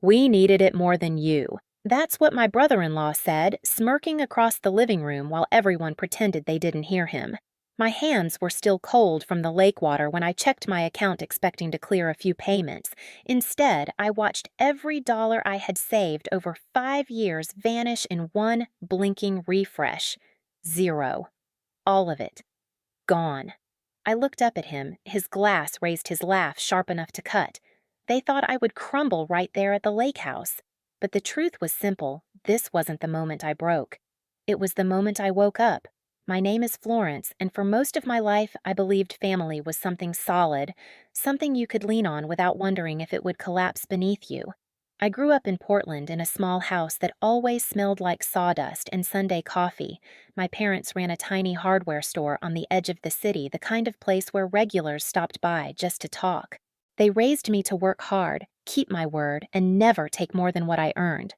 We needed it more than you. That's what my brother-in-law said, smirking across the living room while everyone pretended they didn't hear him. My hands were still cold from the lake water when I checked my account expecting to clear a few payments. Instead, I watched every dollar I had saved over 5 years vanish in one blinking refresh. Zero. All of it. Gone. I looked up at him. His glass raised his laugh sharp enough to cut. They thought I would crumble right there at the lake house. But the truth was simple. This wasn't the moment I broke. It was the moment I woke up. My name is Florence, and for most of my life, I believed family was something solid, something you could lean on without wondering if it would collapse beneath you. I grew up in Portland in a small house that always smelled like sawdust and Sunday coffee. My parents ran a tiny hardware store on the edge of the city, the kind of place where regulars stopped by just to talk. They raised me to work hard, keep my word, and never take more than what I earned.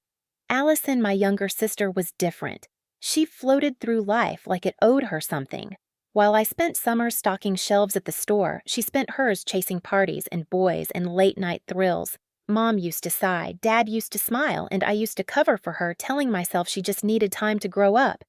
Allison, my younger sister, was different. She floated through life like it owed her something. While I spent summers stocking shelves at the store, she spent hers chasing parties and boys and late-night thrills. Mom used to sigh, Dad used to smile, and I used to cover for her, telling myself she just needed time to grow up.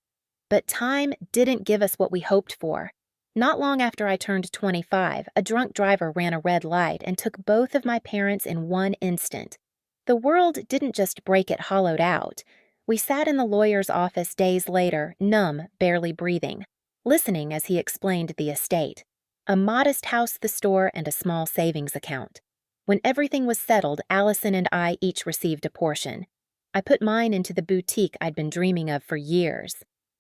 But time didn't give us what we hoped for. Not long after I turned 25, a drunk driver ran a red light and took both of my parents in one instant. The world didn't just break, it hollowed out. We sat in the lawyer's office days later, numb, barely breathing, listening as he explained the estate. A modest house, the store, and a small savings account. When everything was settled, Allison and I each received a portion. I put mine into the boutique I'd been dreaming of for years.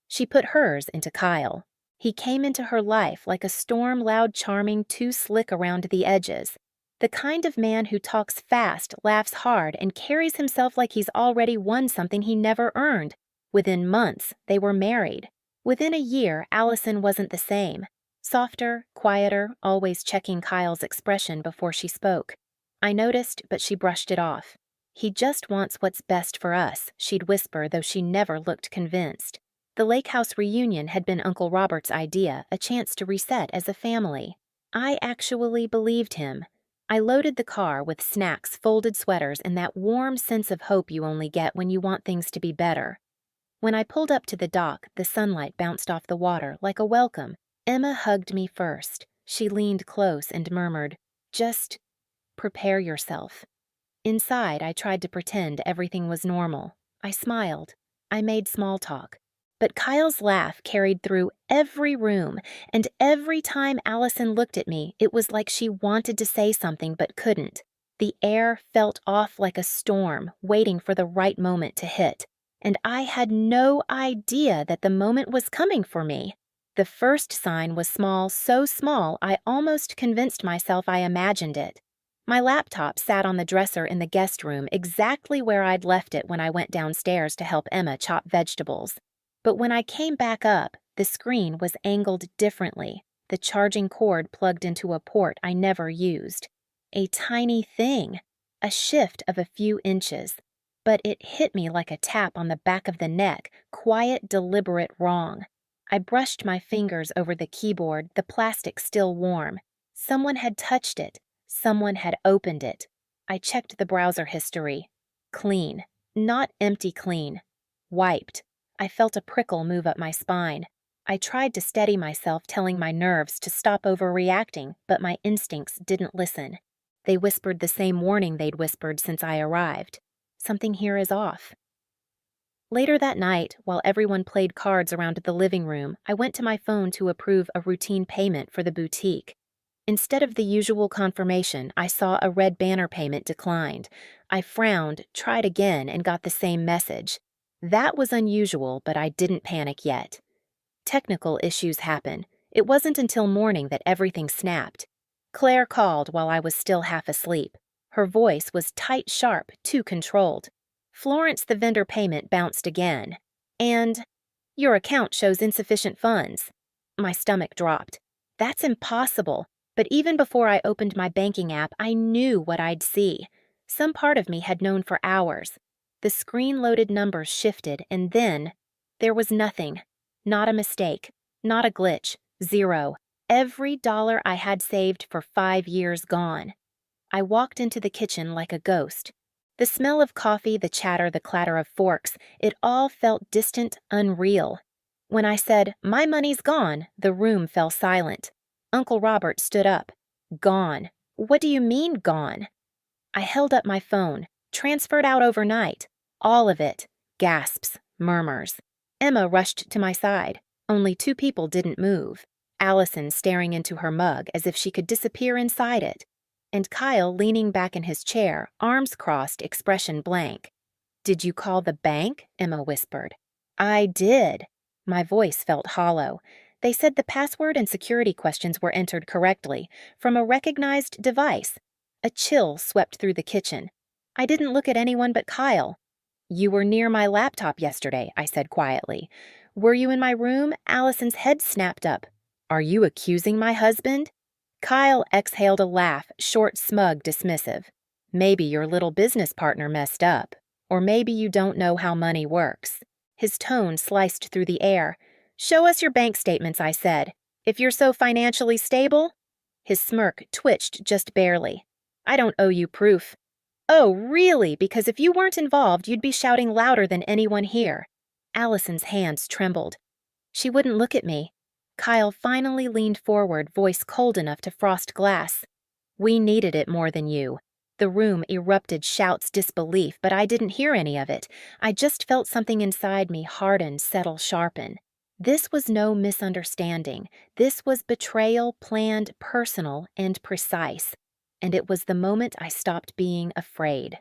She put hers into Kyle. He came into her life like a storm, loud, charming, too slick around the edges. The kind of man who talks fast, laughs hard, and carries himself like he's already won something he never earned. Within months, they were married. Within a year, Allison wasn't the same. Softer, quieter, always checking Kyle's expression before she spoke. I noticed, but she brushed it off. He just wants what's best for us, she'd whisper, though she never looked convinced. The lake house reunion had been Uncle Robert's idea, a chance to reset as a family. I actually believed him. I loaded the car with snacks, folded sweaters, and that warm sense of hope you only get when you want things to be better. When I pulled up to the dock, the sunlight bounced off the water like a welcome. Emma hugged me first. She leaned close and murmured, "Just prepare yourself." Inside, I tried to pretend everything was normal. I smiled. I made small talk. But Kyle's laugh carried through every room, and every time Allison looked at me, it was like she wanted to say something but couldn't. The air felt off like a storm, waiting for the right moment to hit. And I had no idea that the moment was coming for me. The first sign was small, so small I almost convinced myself I imagined it. My laptop sat on the dresser in the guest room, exactly where I'd left it when I went downstairs to help Emma chop vegetables. But when I came back up, the screen was angled differently, the charging cord plugged into a port I never used. A tiny thing, a shift of a few inches. But it hit me like a tap on the back of the neck, quiet, deliberate wrong. I brushed my fingers over the keyboard, the plastic still warm. Someone had touched it. Someone had opened it. I checked the browser history. Clean. Not empty clean. Wiped. I felt a prickle move up my spine. I tried to steady myself, telling my nerves to stop overreacting, but my instincts didn't listen. They whispered the same warning they'd whispered since I arrived. Something here is off. Later that night, while everyone played cards around the living room, I went to my phone to approve a routine payment for the boutique. Instead of the usual confirmation, I saw a red banner payment declined. I frowned, tried again, and got the same message. That was unusual, but I didn't panic yet. Technical issues happen. It wasn't until morning that everything snapped. Claire called while I was still half asleep. Her voice was tight, sharp, too controlled. "Florence, the vendor payment bounced again. And your account shows insufficient funds." My stomach dropped. That's impossible. But even before I opened my banking app, I knew what I'd see. Some part of me had known for hours. The screen-loaded numbers shifted, and then there was nothing. Not a mistake. Not a glitch. Zero. Every dollar I had saved for 5 years gone. I walked into the kitchen like a ghost. The smell of coffee, the chatter, the clatter of forks, it all felt distant, unreal. When I said, "My money's gone," the room fell silent. Uncle Robert stood up. "Gone. What do you mean, gone?" I held up my phone. "Transferred out overnight. All of it." Gasps, murmurs. Emma rushed to my side. Only 2 people didn't move. Allison staring into her mug as if she could disappear inside it, and Kyle leaning back in his chair, arms crossed, expression blank. "Did you call the bank?" Emma whispered. "I did." My voice felt hollow. They said the password and security questions were entered correctly, from a recognized device. A chill swept through the kitchen. I didn't look at anyone but Kyle. "You were near my laptop yesterday," I said quietly. "Were you in my room?" Allison's head snapped up. "Are you accusing my husband?" Kyle exhaled a laugh, short, smug, dismissive. "Maybe your little business partner messed up. Or maybe you don't know how money works." His tone sliced through the air. "Show us your bank statements," I said. "If you're so financially stable." His smirk twitched just barely. "I don't owe you proof." "Oh, really? Because if you weren't involved, you'd be shouting louder than anyone here." Allison's hands trembled. She wouldn't look at me. Kyle finally leaned forward, voice cold enough to frost glass. "We needed it more than you." The room erupted shouts, disbelief, but I didn't hear any of it. I just felt something inside me harden, settle, sharpen. This was no misunderstanding. This was betrayal, planned, personal, and precise. And it was the moment I stopped being afraid.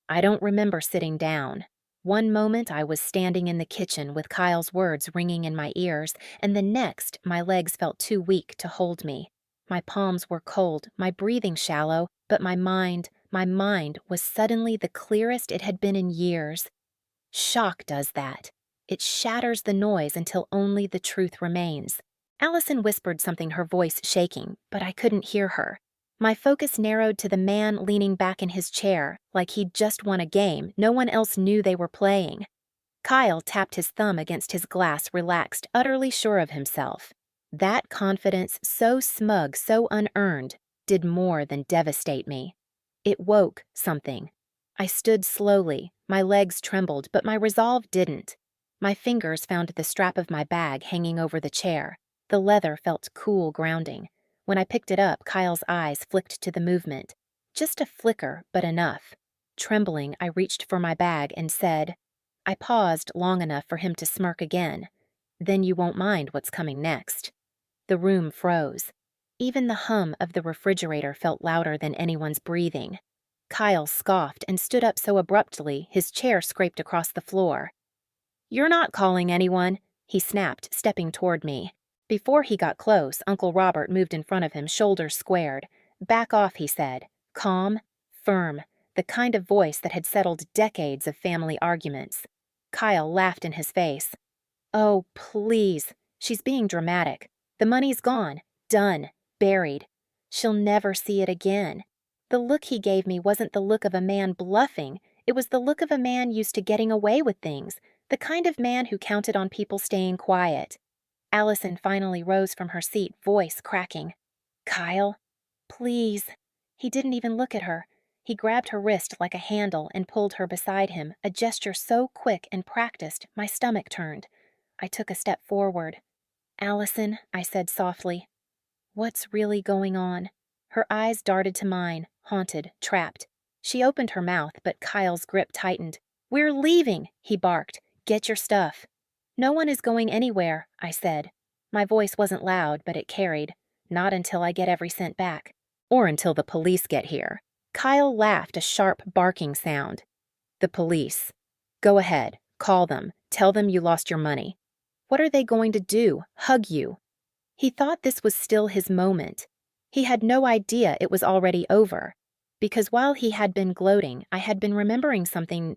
I don't remember sitting down. One moment I was standing in the kitchen with Kyle's words ringing in my ears, and the next my legs felt too weak to hold me. My palms were cold, my breathing shallow, but my mind was suddenly the clearest it had been in years. Shock does that. It shatters the noise until only the truth remains. Allison whispered something, her voice shaking, but I couldn't hear her. My focus narrowed to the man leaning back in his chair, like he'd just won a game no one else knew they were playing. Kyle tapped his thumb against his glass, relaxed, utterly sure of himself. That confidence, so smug, so unearned, did more than devastate me. It woke something. I stood slowly, my legs trembled, but my resolve didn't. My fingers found the strap of my bag hanging over the chair. The leather felt cool, grounding. When I picked it up, Kyle's eyes flicked to the movement. Just a flicker, but enough. Trembling, I reached for my bag and said, I paused long enough for him to smirk again. "Then you won't mind what's coming next." The room froze. Even the hum of the refrigerator felt louder than anyone's breathing. Kyle scoffed and stood up so abruptly his chair scraped across the floor. "You're not calling anyone," he snapped, stepping toward me. Before he got close, Uncle Robert moved in front of him, shoulders squared. "Back off," he said. Calm, firm, the kind of voice that had settled decades of family arguments. Kyle laughed in his face. "Oh, please. She's being dramatic. The money's gone. Done. Buried. She'll never see it again." The look he gave me wasn't the look of a man bluffing. It was the look of a man used to getting away with things, the kind of man who counted on people staying quiet. Allison finally rose from her seat, voice cracking. "Kyle, please." He didn't even look at her. He grabbed her wrist like a handle and pulled her beside him, a gesture so quick and practiced, my stomach turned. I took a step forward. "Allison," I said softly, "what's really going on?" Her eyes darted to mine, haunted, trapped. She opened her mouth, but Kyle's grip tightened. "We're leaving," he barked. "Get your stuff." "No one is going anywhere," I said. My voice wasn't loud, but it carried. "Not until I get every cent back. Or until the police get here." Kyle laughed, a sharp, barking sound. "The police. Go ahead. Call them. Tell them you lost your money." "What are they going to do? Hug you?" He thought this was still his moment. He had no idea it was already over. Because while he had been gloating, I had been remembering something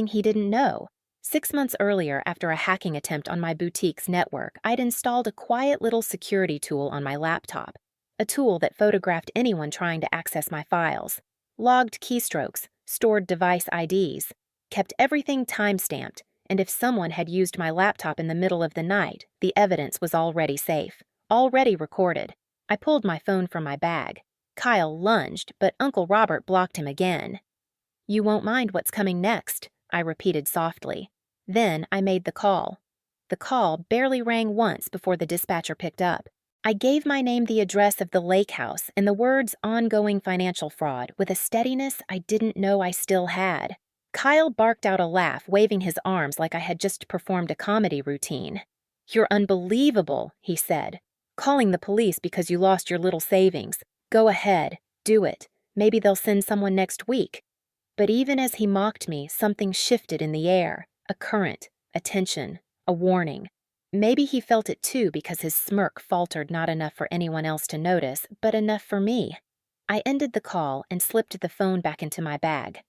he didn't know. 6 months earlier, after a hacking attempt on my boutique's network, I'd installed a quiet little security tool on my laptop. A tool that photographed anyone trying to access my files. Logged keystrokes, stored device IDs, kept everything time-stamped, and if someone had used my laptop in the middle of the night, the evidence was already safe, already recorded. I pulled my phone from my bag. Kyle lunged, but Uncle Robert blocked him again. You won't mind what's coming next, I repeated softly. Then I made the call. The call barely rang once before the dispatcher picked up. I gave my name the address of the lake house and the words ongoing financial fraud with a steadiness I didn't know I still had. Kyle barked out a laugh, waving his arms like I had just performed a comedy routine. You're unbelievable, he said. Calling the police because you lost your little savings. Go ahead, do it. Maybe they'll send someone next week. But even as he mocked me, something shifted in the air. A current, a tension, a warning. Maybe he felt it too because his smirk faltered not enough for anyone else to notice, but enough for me. I ended the call and slipped the phone back into my bag.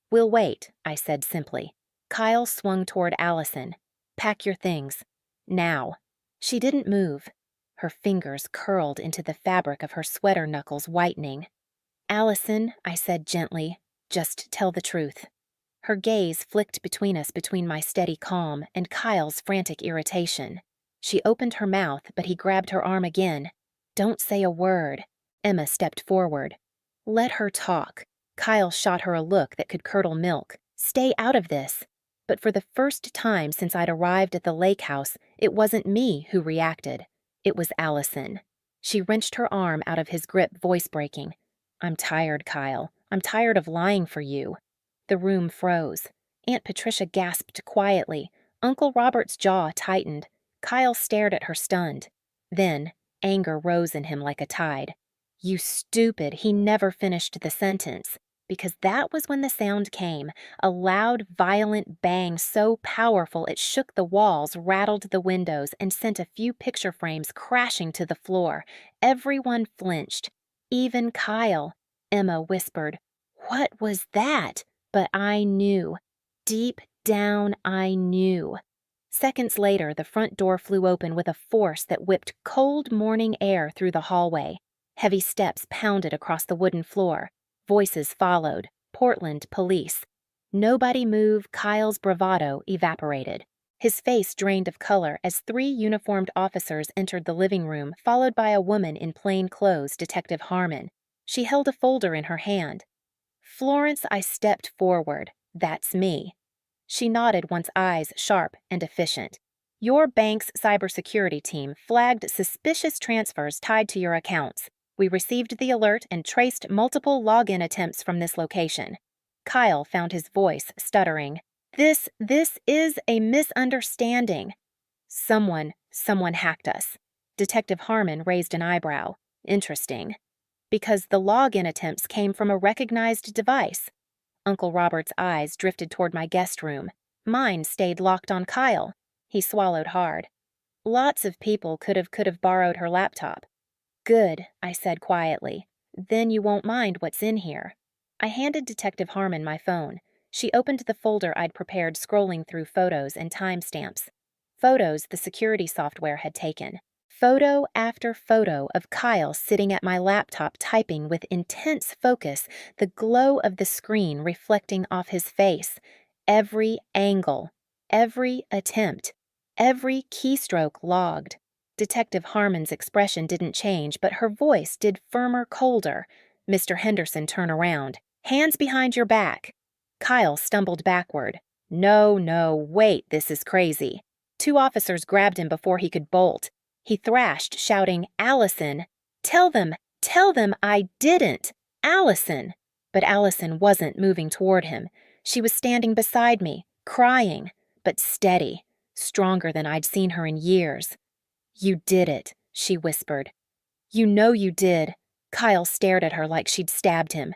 We'll wait, I said simply. Kyle swung toward Allison. Pack your things. Now. She didn't move. Her fingers curled into the fabric of her sweater knuckles, whitening. Allison, I said gently, just tell the truth. Her gaze flicked between us between my steady calm and Kyle's frantic irritation. She opened her mouth, but he grabbed her arm again. Don't say a word. Emma stepped forward. Let her talk. Kyle shot her a look that could curdle milk. Stay out of this. But for the first time since I'd arrived at the lake house, it wasn't me who reacted. It was Allison. She wrenched her arm out of his grip, voice breaking. I'm tired, Kyle. I'm tired of lying for you. The room froze. Aunt Patricia gasped quietly. Uncle Robert's jaw tightened. Kyle stared at her stunned. Then, anger rose in him like a tide. You stupid, he never finished the sentence. Because that was when the sound came, a loud, violent bang so powerful it shook the walls, rattled the windows, and sent a few picture frames crashing to the floor. Everyone flinched. Even Kyle. Emma whispered, What was that? But I knew. Deep down, I knew. Seconds later, the front door flew open with a force that whipped cold morning air through the hallway. Heavy steps pounded across the wooden floor. Voices followed. Portland police. Nobody moved. Kyle's bravado evaporated. His face drained of color as 3 uniformed officers entered the living room, followed by a woman in plain clothes, Detective Harmon. She held a folder in her hand. Florence, I stepped forward. That's me. She nodded, once eyes sharp and efficient. Your bank's cybersecurity team flagged suspicious transfers tied to your accounts. We received the alert and traced multiple login attempts from this location. Kyle found his voice stuttering. This is a misunderstanding. Someone hacked us. Detective Harmon raised an eyebrow. Interesting. Because the login attempts came from a recognized device. Uncle Robert's eyes drifted toward my guest room. Mine stayed locked on Kyle. He swallowed hard. Lots of people could have borrowed her laptop. Good, I said quietly. Then you won't mind what's in here. I handed Detective Harmon my phone. She opened the folder I'd prepared, scrolling through photos and timestamps. Photos the security software had taken. Photo after photo of Kyle sitting at my laptop typing with intense focus, the glow of the screen reflecting off his face. Every angle, every attempt, every keystroke logged. Detective Harmon's expression didn't change, but her voice did firmer, colder. Mr. Henderson, turn around. Hands behind your back. Kyle stumbled backward. No, wait, this is crazy. 2 officers grabbed him before he could bolt. He thrashed, shouting, Allison! Tell them I didn't! Allison! But Allison wasn't moving toward him. She was standing beside me, crying, but steady, stronger than I'd seen her in years. You did it, she whispered. You know you did. Kyle stared at her like she'd stabbed him.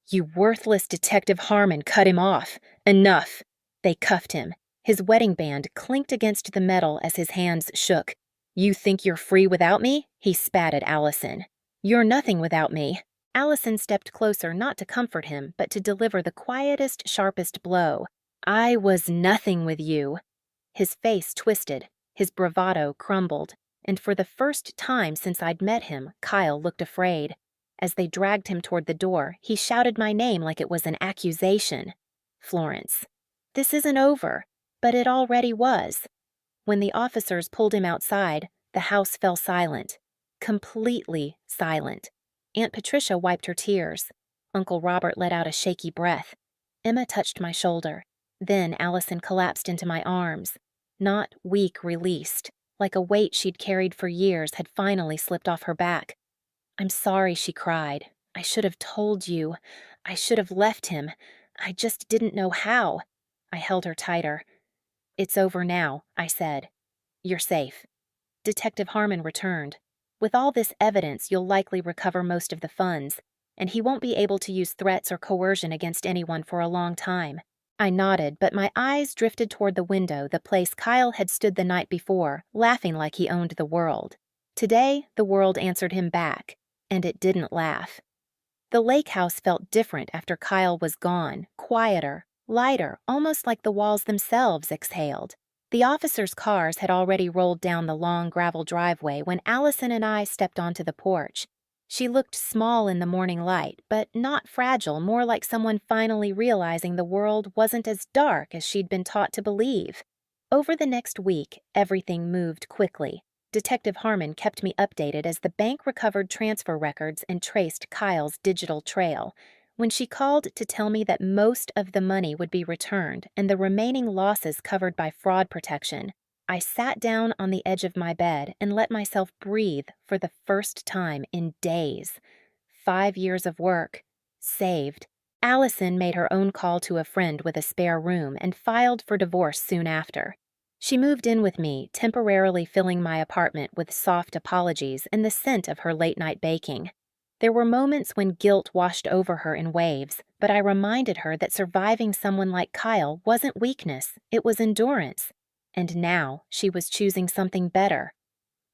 You worthless Detective Harmon, cut him off. Enough. They cuffed him. His wedding band clinked against the metal as his hands shook. You think you're free without me? He spat at Allison. You're nothing without me. Allison stepped closer, not to comfort him, but to deliver the quietest, sharpest blow. I was nothing with you. His face twisted. His bravado crumbled. And for the first time since I'd met him, Kyle looked afraid. As they dragged him toward the door, he shouted my name like it was an accusation. Florence. This isn't over. But it already was. When the officers pulled him outside, the house fell silent. Completely silent. Aunt Patricia wiped her tears. Uncle Robert let out a shaky breath. Emma touched my shoulder. Then Allison collapsed into my arms. Not weak, released, like a weight she'd carried for years had finally slipped off her back. "I'm sorry," she cried. "I should have told you. I should have left him. I just didn't know how." I held her tighter. "It's over now," I said. "You're safe." Detective Harmon returned. "With all this evidence, you'll likely recover most of the funds, and he won't be able to use threats or coercion against anyone for a long time." I nodded, but my eyes drifted toward the window, the place Kyle had stood the night before, laughing like he owned the world. Today, the world answered him back, and it didn't laugh. The lake house felt different after Kyle was gone, quieter, lighter, almost like the walls themselves exhaled. The officers' cars had already rolled down the long gravel driveway when Allison and I stepped onto the porch. She looked small in the morning light, but not fragile, more like someone finally realizing the world wasn't as dark as she'd been taught to believe. Over the next week, everything moved quickly. Detective Harmon kept me updated as the bank recovered transfer records and traced Kyle's digital trail. When she called to tell me that most of the money would be returned and the remaining losses covered by fraud protection, I sat down on the edge of my bed and let myself breathe for the first time in days. 5 years of work. Saved. Allison made her own call to a friend with a spare room and filed for divorce soon after. She moved in with me, temporarily filling my apartment with soft apologies and the scent of her late-night baking. There were moments when guilt washed over her in waves, but I reminded her that surviving someone like Kyle wasn't weakness, it was endurance. And now she was choosing something better.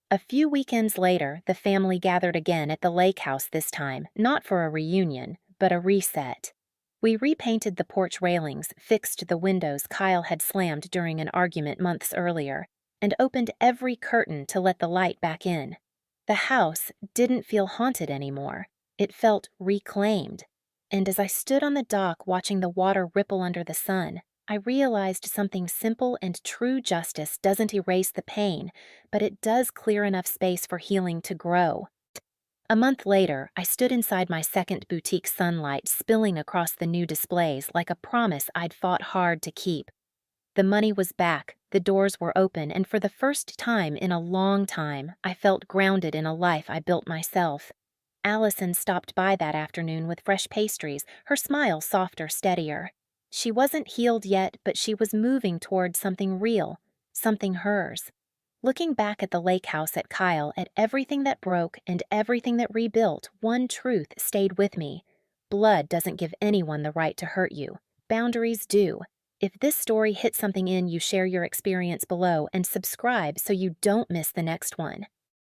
A few weekends later, the family gathered again at the lake house this time, not for a reunion, but a reset. We repainted the porch railings, fixed the windows Kyle had slammed during an argument months earlier, and opened every curtain to let the light back in. The house didn't feel haunted anymore. It felt reclaimed. And as I stood on the dock watching the water ripple under the sun, I realized something simple and true: justice doesn't erase the pain, but it does clear enough space for healing to grow. A month later, I stood inside my second boutique sunlight spilling across the new displays like a promise I'd fought hard to keep. The money was back, the doors were open, and for the first time in a long time, I felt grounded in a life I built myself. Allison stopped by that afternoon with fresh pastries, her smile softer, steadier. She wasn't healed yet, but she was moving toward something real, something hers. Looking back at the lake house, at Kyle, at everything that broke and everything that rebuilt, one truth stayed with me. Blood doesn't give anyone the right to hurt you. Boundaries do. If this story hit something in you, share your experience below and subscribe so you don't miss the next one.